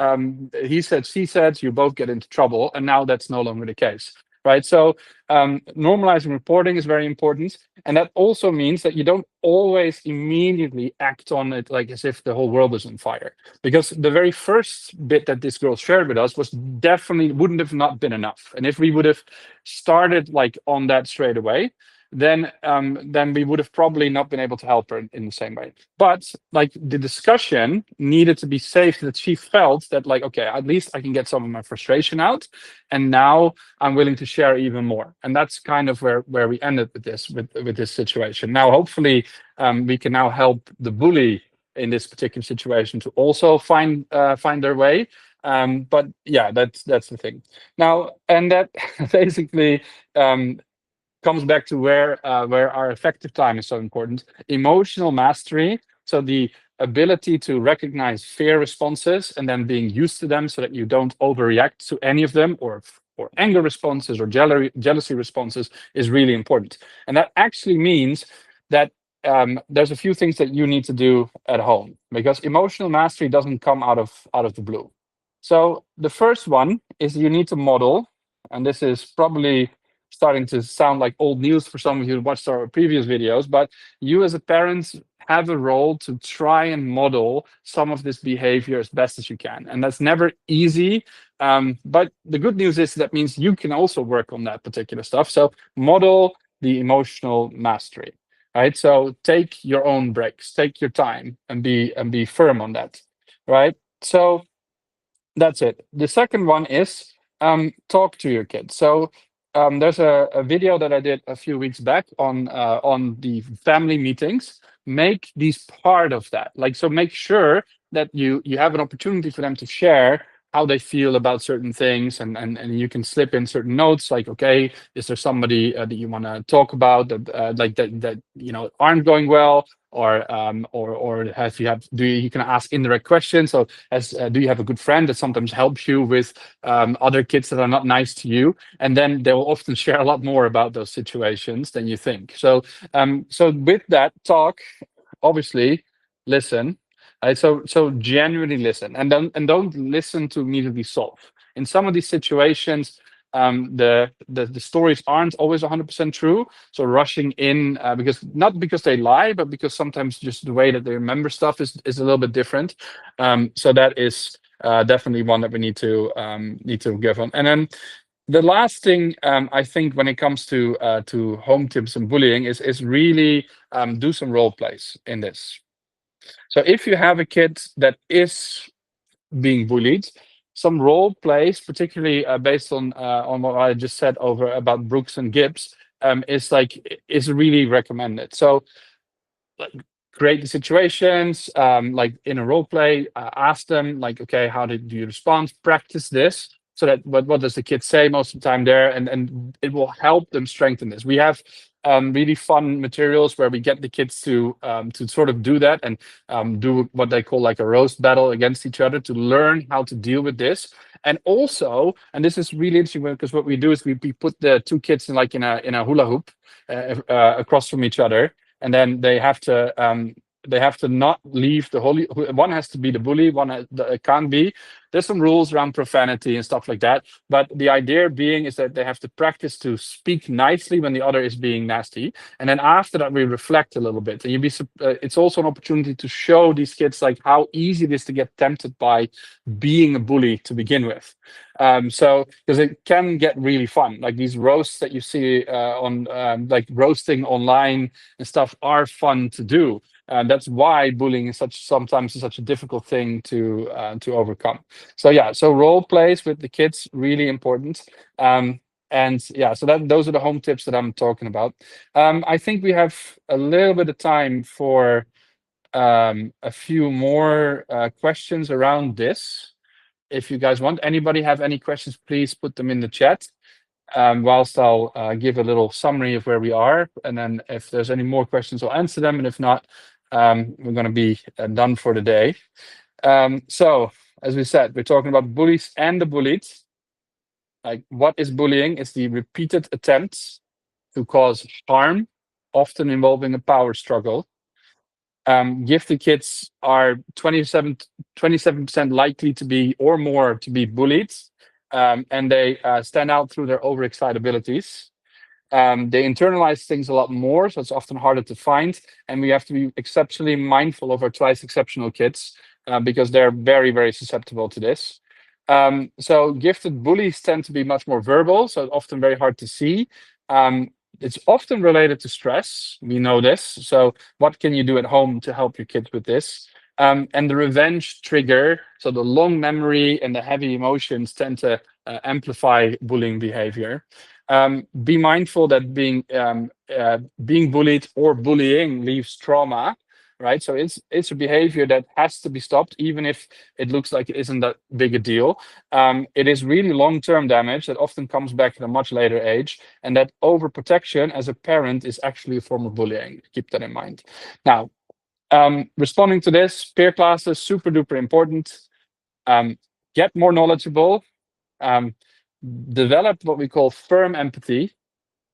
he said, she said, you both get into trouble, and now that's no longer the case, right? So normalizing reporting is very important, and that also means that you don't always immediately act on it like as if the whole world is on fire, because the very first bit that this girl shared with us was definitely wouldn't have not been enough, and if we would have started like on that straight away, then we would have probably not been able to help her in the same way. But like the discussion needed to be safe, that she felt that like, okay, at least I can get some of my frustration out, and now I'm willing to share even more. And that's kind of where we ended with this situation. Now, hopefully, we can now help the bully in this particular situation to also find their way. But yeah, that's the thing. Now, and that basically comes back to where our effective time is so important. Emotional mastery, so the ability to recognize fear responses and then being used to them so that you don't overreact to any of them, or anger responses or jealousy responses, is really important. And that actually means that there's a few things that you need to do at home, because emotional mastery doesn't come out of the blue. So the first one is you need to model, and this is probably starting to sound like old news for some of you who watched our previous videos, but you as a parent have a role to try and model some of this behavior as best as you can. And that's never easy. But the good news is that means you can also work on that particular stuff. So model the emotional mastery, right? So take your own breaks, take your time, and be firm on that, right? So that's it. The second one is talk to your kids. So there's a video that I did a few weeks back on the family meetings. Make these part of that. Like, so make sure that you have an opportunity for them to share how they feel about certain things, and you can slip in certain notes like, okay, is there somebody that you want to talk about that like that aren't going well, or you can ask indirect questions. So do you have a good friend that sometimes helps you with other kids that are not nice to you? And then they will often share a lot more about those situations than you think. So with that talk, obviously listen. Right? So genuinely listen, and don't listen to immediately solve. In some of these situations, the stories aren't always 100% true. So rushing in, not because they lie, but because sometimes just the way that they remember stuff is a little bit different. So that is definitely one that we need to give on. And then the last thing I think when it comes to home tips and bullying is really do some role plays in this. So if you have a kid that is being bullied, some role plays, particularly based on what I just said over about Brooks and Gibbs, is really recommended. So like create the situations, like in a role play, ask them like, okay, how did you respond? Practice this. So that what does the kid say most of the time there, and it will help them strengthen this. We have really fun materials where we get the kids to sort of do that and do what they call like a roast battle against each other to learn how to deal with this. And also, and this is really interesting because what we do is we put the two kids in like in a hula hoop across from each other, and then they have to not leave the holy. One has to be the bully, one can't be. There's some rules around profanity and stuff like that, but the idea being is that they have to practice to speak nicely when the other is being nasty, and then after that we reflect a little bit. And it's also an opportunity to show these kids like how easy it is to get tempted by being a bully to begin with. So because it can get really fun, like these roasts that you see on like roasting online and stuff are fun to do. And that's why bullying is sometimes such a difficult thing to overcome. So yeah, so role plays with the kids really important. And yeah, so those are the home tips that I'm talking about. I think we have a little bit of time for a few more questions around this. If you guys want, anybody have any questions, please put them in the chat. Whilst I'll give a little summary of where we are, and then if there's any more questions, I'll answer them, and if not, we're going to be done for the day. So, as we said, we're talking about bullies and the bullied. Like, what is bullying? It's the repeated attempts to cause harm, often involving a power struggle. Gifted kids are 27% likely to be or more to be bullied, and they stand out through their overexcitabilities. They internalize things a lot more, so it's often harder to find. And we have to be exceptionally mindful of our twice exceptional kids because they're very, very susceptible to this. So gifted bullies tend to be much more verbal, so often very hard to see. It's often related to stress. We know this. So what can you do at home to help your kids with this? And the revenge trigger, so the long memory and the heavy emotions tend to amplify bullying behavior. Be mindful that being bullied or bullying leaves trauma, right? So it's a behavior that has to be stopped, even if it looks like it isn't that big a deal. It is really long-term damage that often comes back at a much later age, and that overprotection as a parent is actually a form of bullying. Keep that in mind. Now, responding to this, peer classes, super duper important. Get more knowledgeable. Develop what we call firm empathy,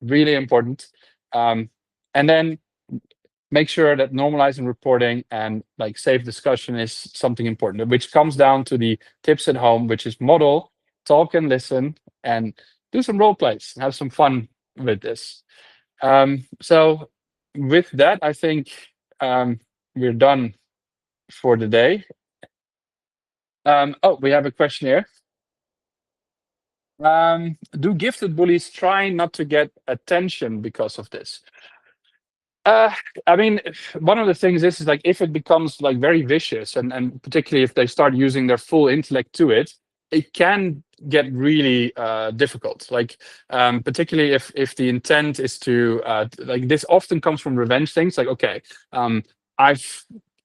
really important. And then make sure that normalizing reporting and like safe discussion is something important, which comes down to the tips at home, which is model, talk and listen, and do some role plays and have some fun with this. So with that, I think we're done for the day. Oh, we have a question here. Do gifted bullies try not to get attention because of this? I mean, one of the things is like if it becomes like very vicious, and particularly if they start using their full intellect to it, it can get really difficult. Like particularly if the intent is to like this often comes from revenge things. Like okay,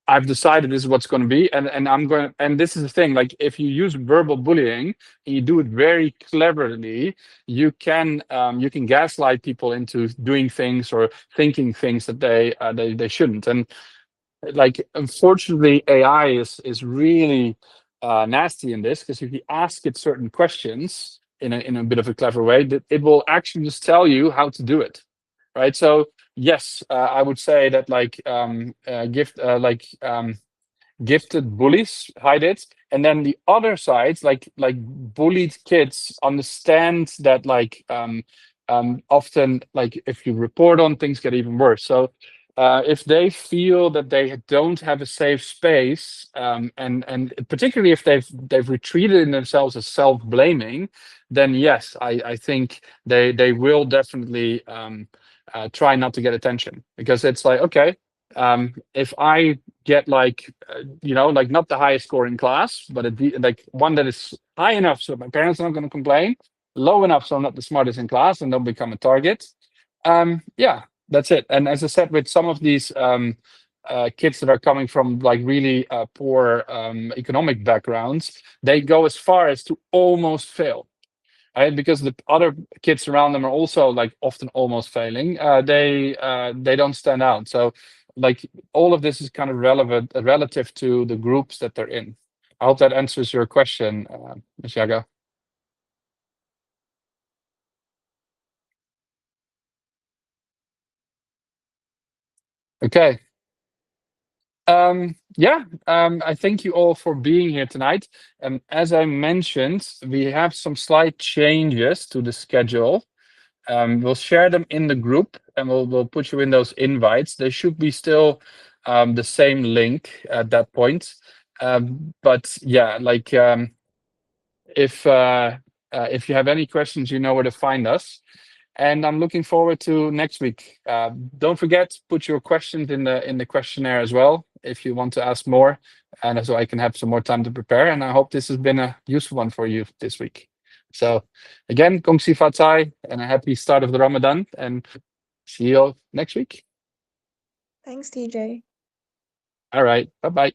I've decided this is what's going to be, and I'm going to, and this is the thing. Like if you use verbal bullying and you do it very cleverly, you can gaslight people into doing things or thinking things that they shouldn't. And like unfortunately, AI is really nasty in this, because if you ask it certain questions in a bit of a clever way, that it will actually just tell you how to do it, right? So yes, I would say that like gifted bullies hide it, and then the other side, like bullied kids understand that like often like if you report on things get even worse. So if they feel that they don't have a safe space, and particularly if they've retreated in themselves as self-blaming, then yes, I think they will definitely try not to get attention, because it's like, okay, if I get like like not the highest score in class, but like one that is high enough so my parents are not going to complain, low enough so I'm not the smartest in class and don't become a target. Yeah, that's it. And as I said, with some of these kids that are coming from like really poor economic backgrounds, they go as far as to almost fail, right? Because the other kids around them are also like often almost failing. They don't stand out. So like all of this is kind of relevant relative to the groups that they're in. I hope that answers your question, Ms. Jaga. Okay. Yeah, I thank you all for being here tonight. As I mentioned, we have some slight changes to the schedule. We'll share them in the group, and we'll put you in those invites. They should be still the same link at that point. But yeah, like if you have any questions, you know where to find us. And I'm looking forward to next week. Don't forget, put your questions in the questionnaire as well if you want to ask more, and so I can have some more time to prepare. And I hope this has been a useful one for you this week. So again, Gong Si Fa Cai, and a happy start of the Ramadan, and see you all next week. Thanks, TJ. All right, bye bye.